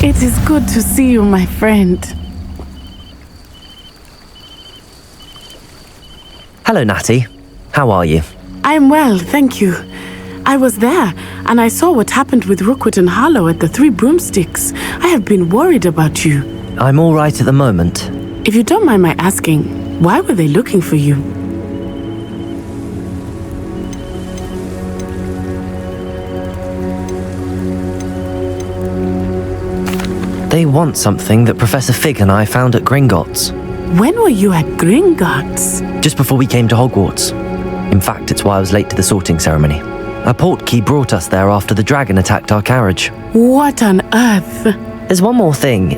It is good to see you, my friend. Hello, Natty. How are you? I'm well, thank you. I was there, and I saw what happened with Rookwood and Harlow at the Three Broomsticks. I have been worried about you. I'm all right at the moment. If you don't mind my asking, why were they looking for you? They want something that Professor Fig and I found at Gringotts. When were you at Gringotts? Just before we came to Hogwarts. In fact, it's why I was late to the sorting ceremony. A portkey brought us there after the dragon attacked our carriage. What on earth? There's one more thing.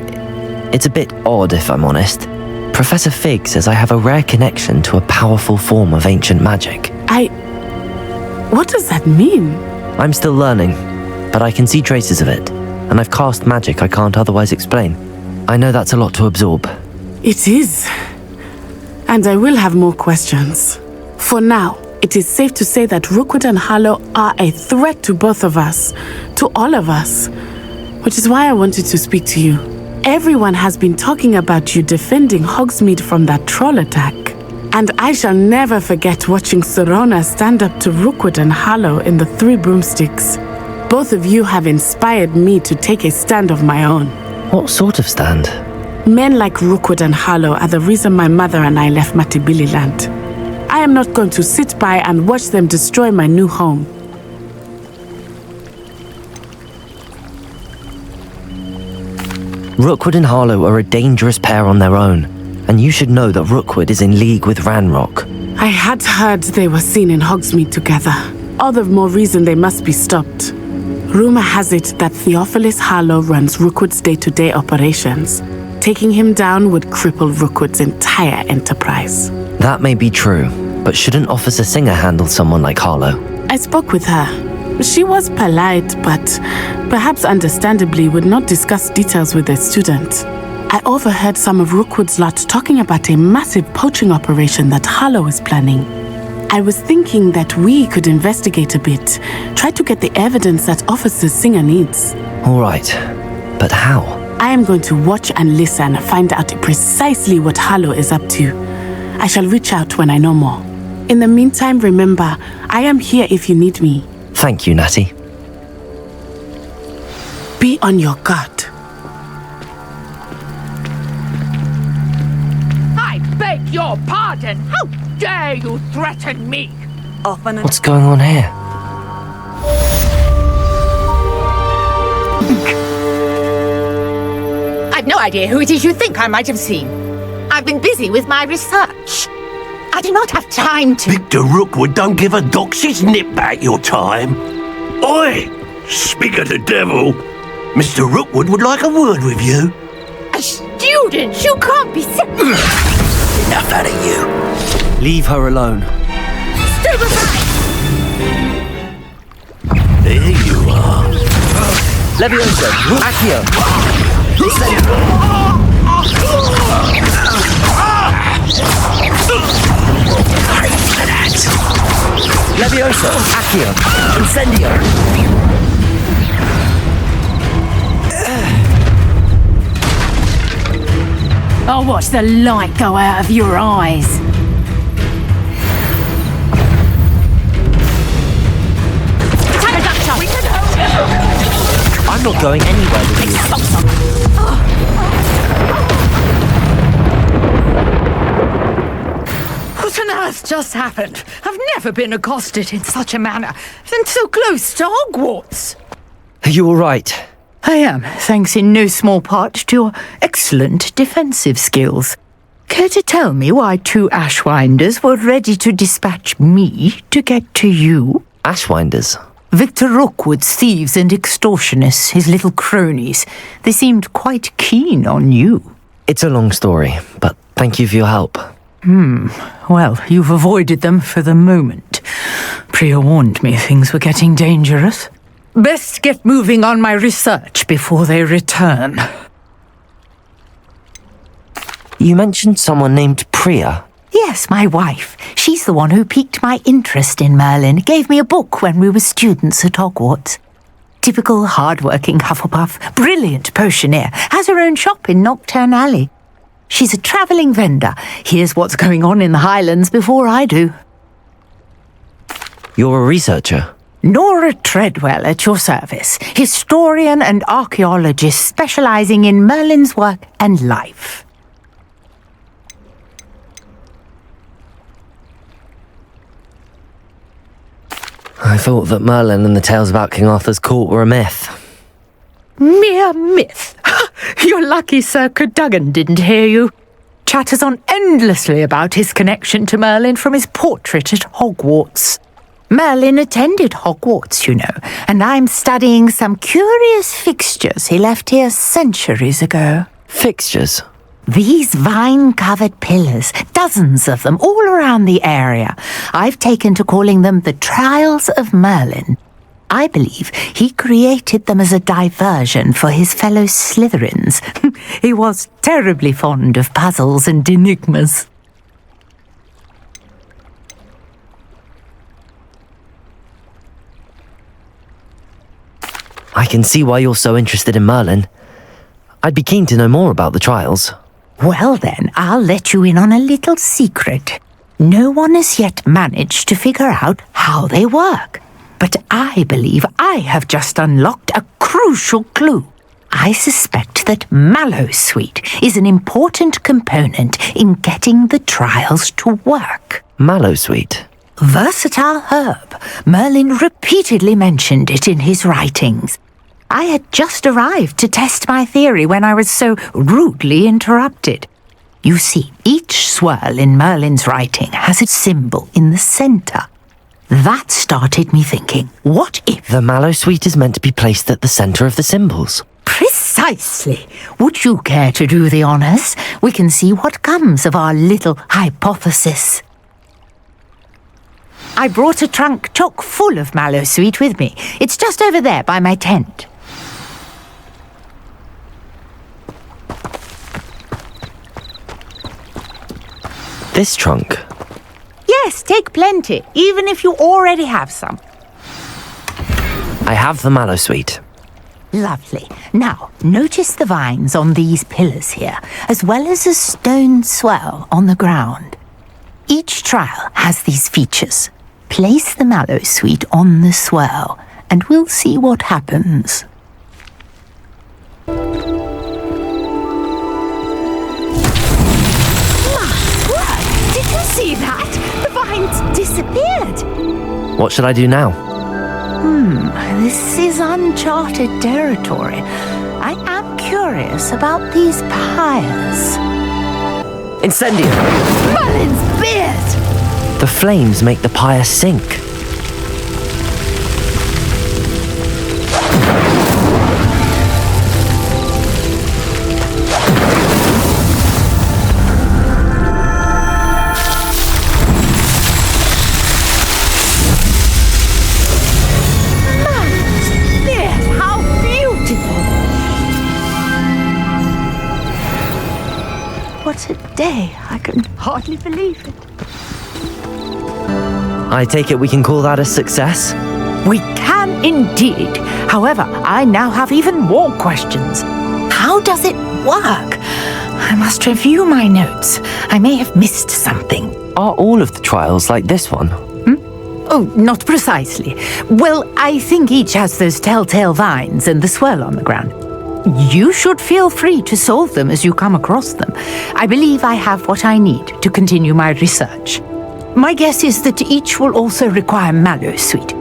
It's a bit odd, if I'm honest. Professor Fig says I have a rare connection to a powerful form of ancient magic. What does that mean? I'm still learning, but I can see traces of it, and I've cast magic I can't otherwise explain. I know that's a lot to absorb. It is. And I will have more questions. For now, it is safe to say that Rookwood and Harlow are a threat to both of us, to all of us, which is why I wanted to speak to you. Everyone has been talking about you defending Hogsmeade from that troll attack. And I shall never forget watching Serona stand up to Rookwood and Harlow in the Three Broomsticks. Both of you have inspired me to take a stand of my own. What sort of stand? Men like Rookwood and Harlow are the reason my mother and I left Matibili-land. I am not going to sit by and watch them destroy my new home. Rookwood and Harlow are a dangerous pair on their own, and you should know that Rookwood is in league with Ranrock. I had heard they were seen in Hogsmeade together. All the more reason they must be stopped. Rumor has it that Theophilus Harlow runs Rookwood's day-to-day operations. Taking him down would cripple Rookwood's entire enterprise. That may be true, but shouldn't Officer Singer handle someone like Harlow? I spoke with her. She was polite, but perhaps understandably would not discuss details with a student. I overheard some of Rookwood's lot talking about a massive poaching operation that Harlow is planning. I was thinking that we could investigate a bit, try to get the evidence that Officer Singer needs. All right, but how? I am going to watch and listen, find out precisely what Harlow is up to. I shall reach out when I know more. In the meantime, remember, I am here if you need me. Thank you, Natty. Be on your guard. I beg your pardon! How dare you threaten me? What's going on here? I've no idea who it is you think I might have seen. I've been busy with my research. I do not have time to... Victor Rookwood don't give a doxy's nip back your time. Oi! Speak of the devil. Mr. Rookwood would like a word with you. A student? You can't be sick. Enough out of you. Leave her alone. Stay behind! There you are. Levioso, Accio. Levioso, Accio, Incendio. I'll watch the light go out of your eyes. I'm not going anywhere with you. What on earth just happened? I've never been accosted in such a manner, and so close to Hogwarts. Are you all right? I am, thanks in no small part to your excellent defensive skills. Care to tell me why two Ashwinders were ready to dispatch me to get to you? Ashwinders? Victor Rookwood's thieves and extortionists, his little cronies. They seemed quite keen on you. It's a long story, but thank you for your help. Well, you've avoided them for the moment. Priya warned me things were getting dangerous. Best get moving on my research before they return. You mentioned someone named Priya. Yes, my wife. She's the one who piqued my interest in Merlin. Gave me a book when we were students at Hogwarts. Typical hard-working Hufflepuff, brilliant potioneer, has her own shop in Nocturne Alley. She's a travelling vendor, hears what's going on in the Highlands before I do. You're a researcher? Nora Treadwell at your service, historian and archaeologist specialising in Merlin's work and life. I thought that Merlin and the tales about King Arthur's court were a myth. Mere myth. You're lucky Sir Cadogan didn't hear you. Chatters on endlessly about his connection to Merlin from his portrait at Hogwarts. Merlin attended Hogwarts, you know, and I'm studying some curious fixtures he left here centuries ago. Fixtures? These vine-covered pillars, dozens of them all around the area. I've taken to calling them the Trials of Merlin. I believe he created them as a diversion for his fellow Slytherins. He was terribly fond of puzzles and enigmas. I can see why you're so interested in Merlin. I'd be keen to know more about the trials. Well then, I'll let you in on a little secret. No one has yet managed to figure out how they work. But I believe I have just unlocked a crucial clue. I suspect that Mallowsweet is an important component in getting the trials to work. Mallowsweet? Versatile herb. Merlin repeatedly mentioned it in his writings. I had just arrived to test my theory when I was so rudely interrupted. You see, each swirl in Merlin's writing has a symbol in the centre. That started me thinking, what if... The Mallowsweet is meant to be placed at the centre of the symbols. Precisely. Would you care to do the honours? We can see what comes of our little hypothesis. I brought a trunk chock full of Mallowsweet with me. It's just over there by my tent. This trunk? Yes, take plenty, even if you already have some. I have the Mallowsweet. Lovely. Now, notice the vines on these pillars here, as well as a stone swell on the ground. Each trial has these features. Place the Mallowsweet on the swell, and we'll see what happens. See that? The vines disappeared. What should I do now? This is uncharted territory. I am curious about these pyres. Incendio! Merlin's beard! The flames make the pyre sink. What a day. I can hardly believe it. I take it we can call that a success? We can indeed. However, I now have even more questions. How does it work? I must review my notes. I may have missed something. Are all of the trials like this one? Oh, not precisely. Well, I think each has those telltale vines and the swirl on the ground. You should feel free to solve them as you come across them. I believe I have what I need to continue my research. My guess is that each will also require Mallowsweet,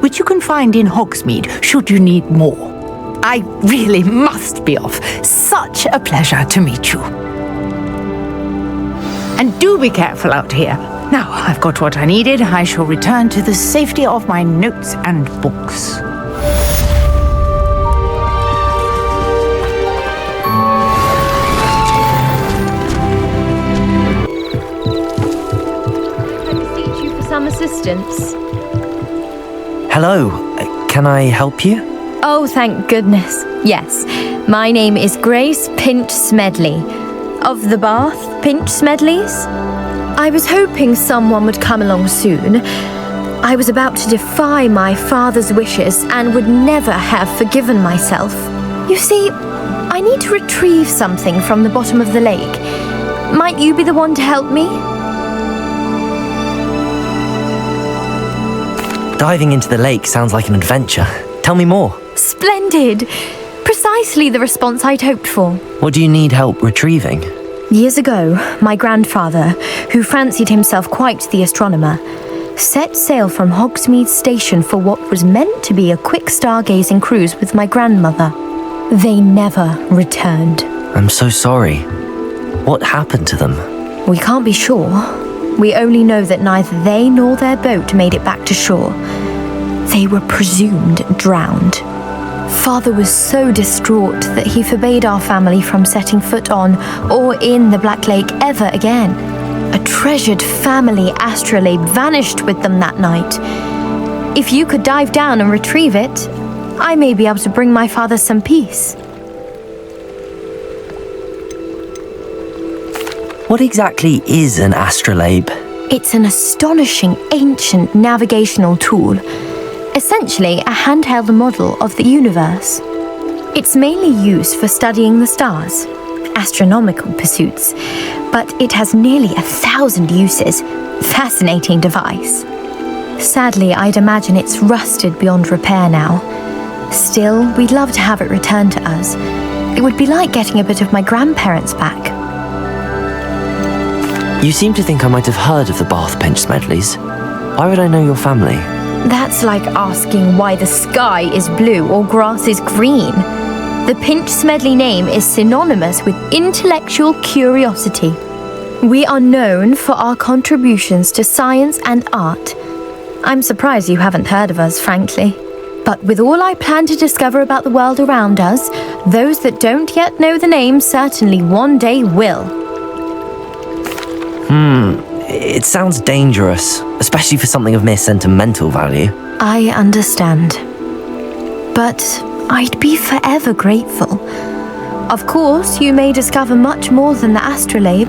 which you can find in Hogsmeade should you need more. I really must be off. Such a pleasure to meet you. And do be careful out here. Now I've got what I needed, I shall return to the safety of my notes and books. Assistance. Hello, can I help you? Oh, thank goodness. Yes, my name is Grace Pinch Smedley, of the Bath Pinch Smedleys. I was hoping someone would come along soon. I was about to defy my father's wishes and would never have forgiven myself. You see, I need to retrieve something from the bottom of the lake. Might you be the one to help me? Diving into the lake sounds like an adventure. Tell me more. Splendid! Precisely the response I'd hoped for. What do you need help retrieving? Years ago, my grandfather, who fancied himself quite the astronomer, set sail from Hogsmeade Station for what was meant to be a quick stargazing cruise with my grandmother. They never returned. I'm so sorry. What happened to them? We can't be sure. We only know that neither they nor their boat made it back to shore. They were presumed drowned. Father was so distraught that he forbade our family from setting foot on or in the Black Lake ever again. A treasured family astrolabe vanished with them that night. If you could dive down and retrieve it, I may be able to bring my father some peace. What exactly is an astrolabe? It's an astonishing ancient navigational tool. Essentially, a handheld model of the universe. It's mainly used for studying the stars, astronomical pursuits, but it has nearly 1,000 uses. Fascinating device. Sadly, I'd imagine it's rusted beyond repair now. Still, we'd love to have it returned to us. It would be like getting a bit of my grandparents back. You seem to think I might have heard of the Bath Pinch Smedleys. Why would I know your family? That's like asking why the sky is blue or grass is green. The Pinch Smedley name is synonymous with intellectual curiosity. We are known for our contributions to science and art. I'm surprised you haven't heard of us, frankly. But with all I plan to discover about the world around us, those that don't yet know the name certainly one day will. It sounds dangerous, especially for something of mere sentimental value. I understand. But I'd be forever grateful. Of course, you may discover much more than the astrolabe.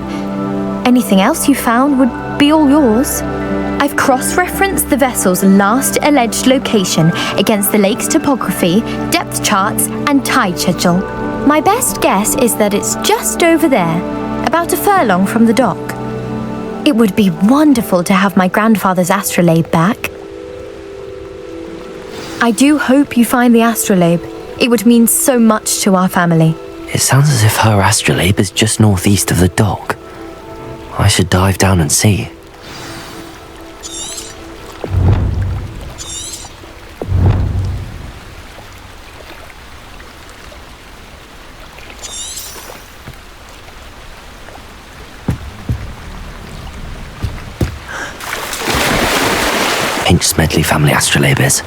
Anything else you found would be all yours. I've cross-referenced the vessel's last alleged location against the lake's topography, depth charts, and tide schedule. My best guess is that it's just over there, about a furlong from the dock. It would be wonderful to have my grandfather's astrolabe back. I do hope you find the astrolabe. It would mean so much to our family. It sounds as if her astrolabe is just northeast of the dock. I should dive down and see. Pinch Smedley family astrolabe is.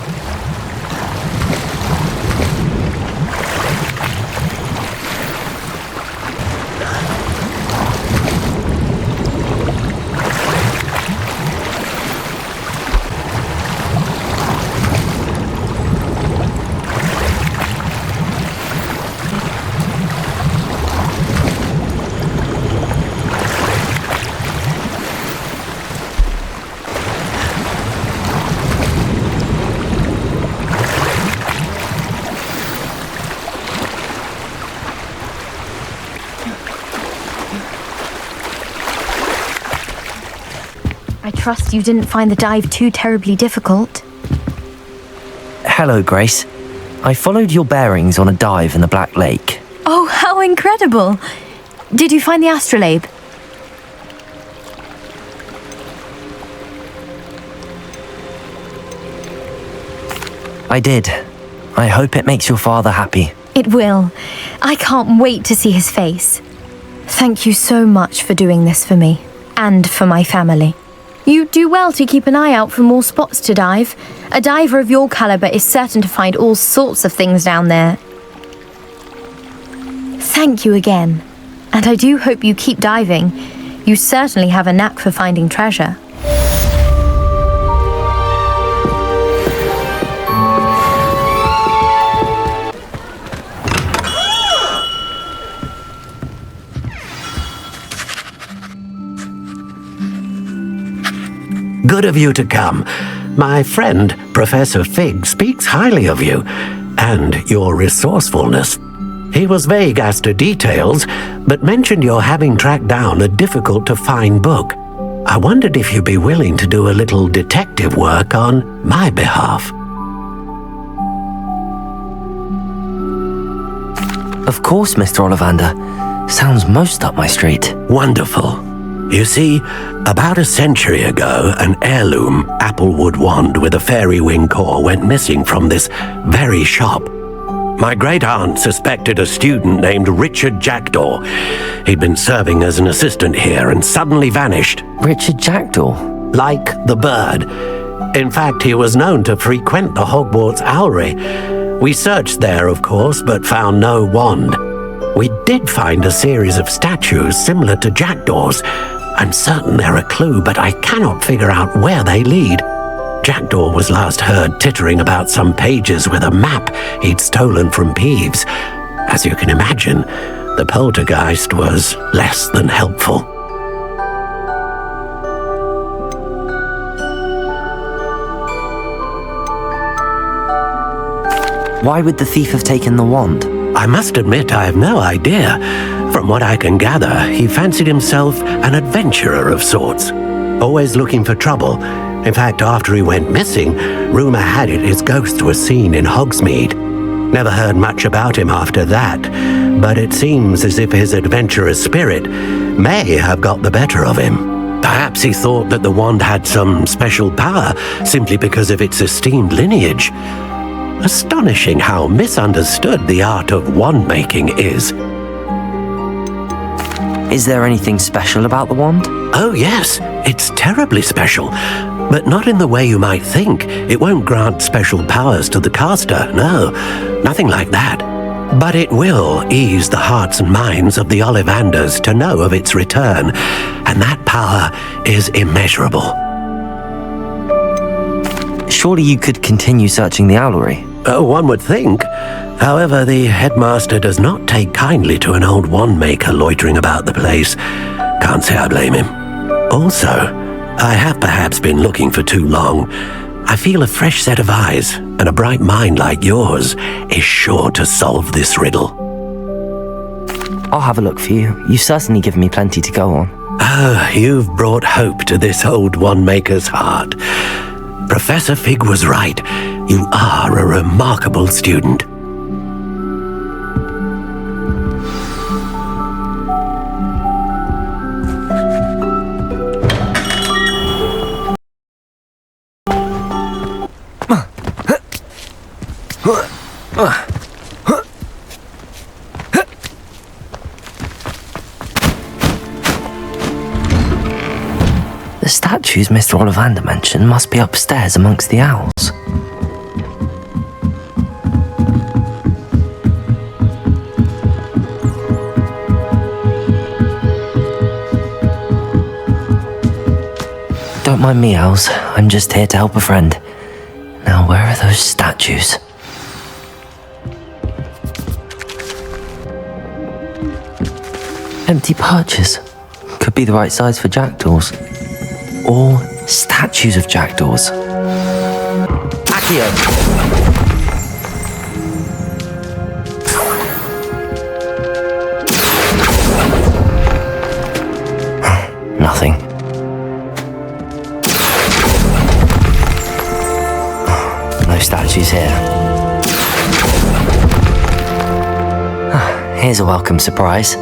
I trust you didn't find the dive too terribly difficult. Hello, Grace. I followed your bearings on a dive in the Black Lake. Oh, how incredible! Did you find the astrolabe? I did. I hope it makes your father happy. It will. I can't wait to see his face. Thank you so much for doing this for me, and for my family. You do well to keep an eye out for more spots to dive. A diver of your caliber is certain to find all sorts of things down there. Thank you again. And I do hope you keep diving. You certainly have a knack for finding treasure. Good of you to come. My friend, Professor Fig, speaks highly of you and your resourcefulness. He was vague as to details, but mentioned your having tracked down a difficult-to-find book. I wondered if you'd be willing to do a little detective work on my behalf. Of course, Mr. Ollivander. Sounds most up my street. Wonderful. You see, about a century ago, an heirloom applewood wand with a fairy wing core went missing from this very shop. My great-aunt suspected a student named Richard Jackdaw. He'd been serving as an assistant here and suddenly vanished. Richard Jackdaw? Like the bird. In fact, he was known to frequent the Hogwarts Owlery. We searched there, of course, but found no wand. We did find a series of statues similar to Jackdaw's. I'm certain they're a clue, but I cannot figure out where they lead. Jackdaw was last heard tittering about some pages with a map he'd stolen from Peeves. As you can imagine, the poltergeist was less than helpful. Why would the thief have taken the wand? I must admit I have no idea. From what I can gather, he fancied himself an adventurer of sorts, always looking for trouble. In fact, after he went missing, rumor had it his ghost was seen in Hogsmeade. Never heard much about him after that, but it seems as if his adventurous spirit may have got the better of him. Perhaps he thought that the wand had some special power simply because of its esteemed lineage. Astonishing how misunderstood the art of wand-making is. Is there anything special about the wand? Oh yes, it's terribly special. But not in the way you might think. It won't grant special powers to the caster, no. Nothing like that. But it will ease the hearts and minds of the Ollivanders to know of its return. And that power is immeasurable. Surely you could continue searching the owlery. Oh, one would think. However, the headmaster does not take kindly to an old wand-maker loitering about the place. Can't say I blame him. Also, I have perhaps been looking for too long. I feel a fresh set of eyes, and a bright mind like yours is sure to solve this riddle. I'll have a look for you. You've certainly given me plenty to go on. Oh, you've brought hope to this old wand-maker's heart. Professor Fig was right. You are a remarkable student. The statues Mr. Ollivander mentioned must be upstairs amongst the owls. Don't mind me, owls. I'm just here to help a friend. Now, where are those statues? Empty perches. Could be the right size for jackdaws. Or statues of jackdaws. Accio! Nothing. No statues here. Here's a welcome surprise.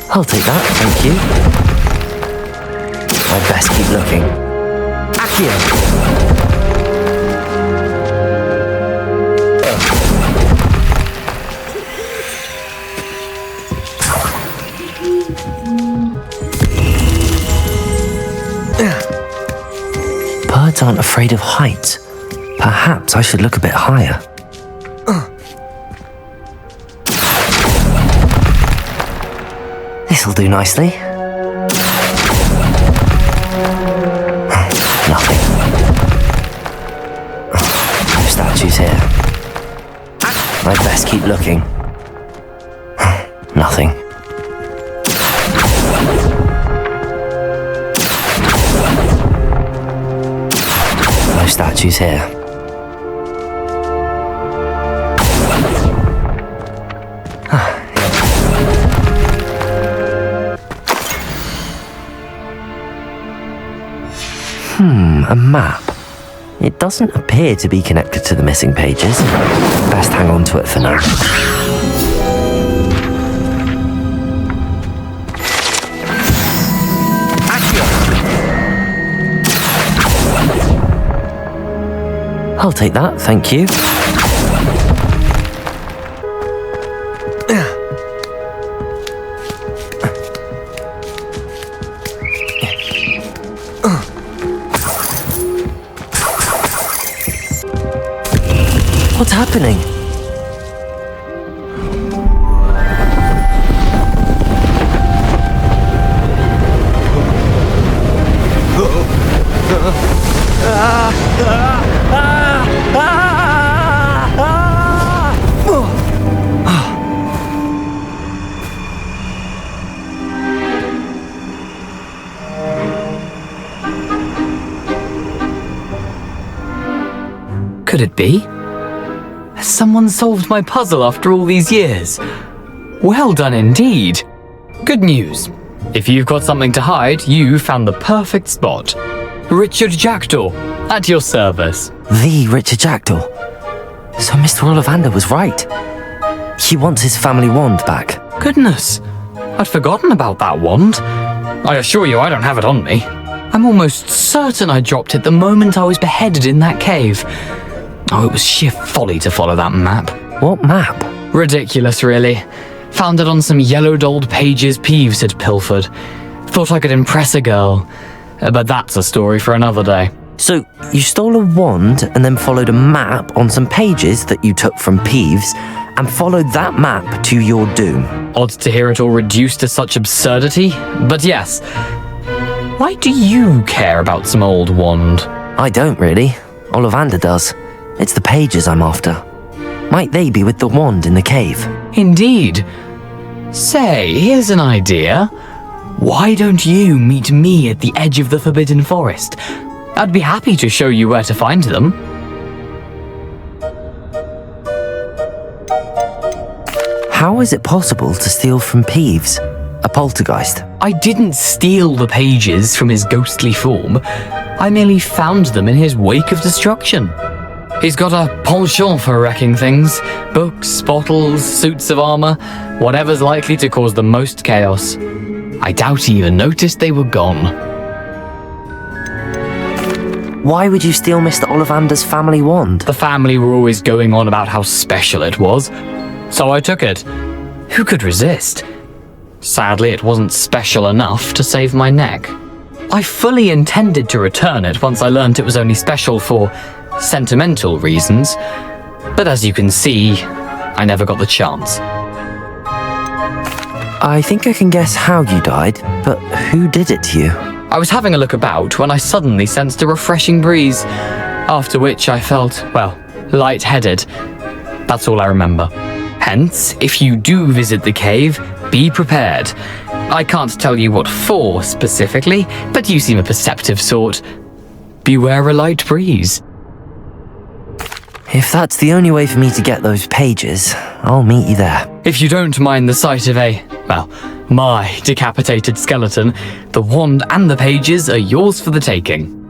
I'll take that, thank you. I'd best keep looking. Accio! Birds aren't afraid of heights. Perhaps I should look a bit higher. This'll do nicely. Nothing. No statues here. I'd best keep looking. Nothing. no statues here. A map. It doesn't appear to be connected to the missing pages. Best hang on to it for now. I'll take that, thank you. What's happening? Could it be? Has someone solved my puzzle after all these years? Well done indeed. Good news. If you've got something to hide, you found the perfect spot. Richard Jackdaw, at your service. The Richard Jackdaw. So Mr. Ollivander was right. He wants his family wand back. Goodness, I'd forgotten about that wand. I assure you I don't have it on me. I'm almost certain I dropped it the moment I was beheaded in that cave. Oh, it was sheer folly to follow that map. What map? Ridiculous, really. Found it on some yellowed old pages Peeves had pilfered. Thought I could impress a girl. But that's a story for another day. So, you stole a wand and then followed a map on some pages that you took from Peeves and followed that map to your doom. Odd to hear it all reduced to such absurdity, but yes. Why do you care about some old wand? I don't really. Ollivander does. It's the pages I'm after. Might they be with the wand in the cave? Indeed. Say, here's an idea. Why don't you meet me at the edge of the Forbidden Forest? I'd be happy to show you where to find them. How is it possible to steal from Peeves, a poltergeist? I didn't steal the pages from his ghostly form. I merely found them in his wake of destruction. He's got a penchant for wrecking things. Books, bottles, suits of armor, whatever's likely to cause the most chaos. I doubt he even noticed they were gone. Why would you steal Mr. Ollivander's family wand? The family were always going on about how special it was, so I took it. Who could resist? Sadly, it wasn't special enough to save my neck. I fully intended to return it once I learned it was only special for sentimental reasons, but as you can see, I never got the chance. I think I can guess how you died, but who did it to you? I was having a look about when I suddenly sensed a refreshing breeze, after which I felt, well, lightheaded. That's all I remember. Hence, if you do visit the cave, be prepared. I can't tell you what for specifically, but you seem a perceptive sort. Beware a light breeze. If that's the only way for me to get those pages, I'll meet you there. If you don't mind the sight of my decapitated skeleton, the wand and the pages are yours for the taking.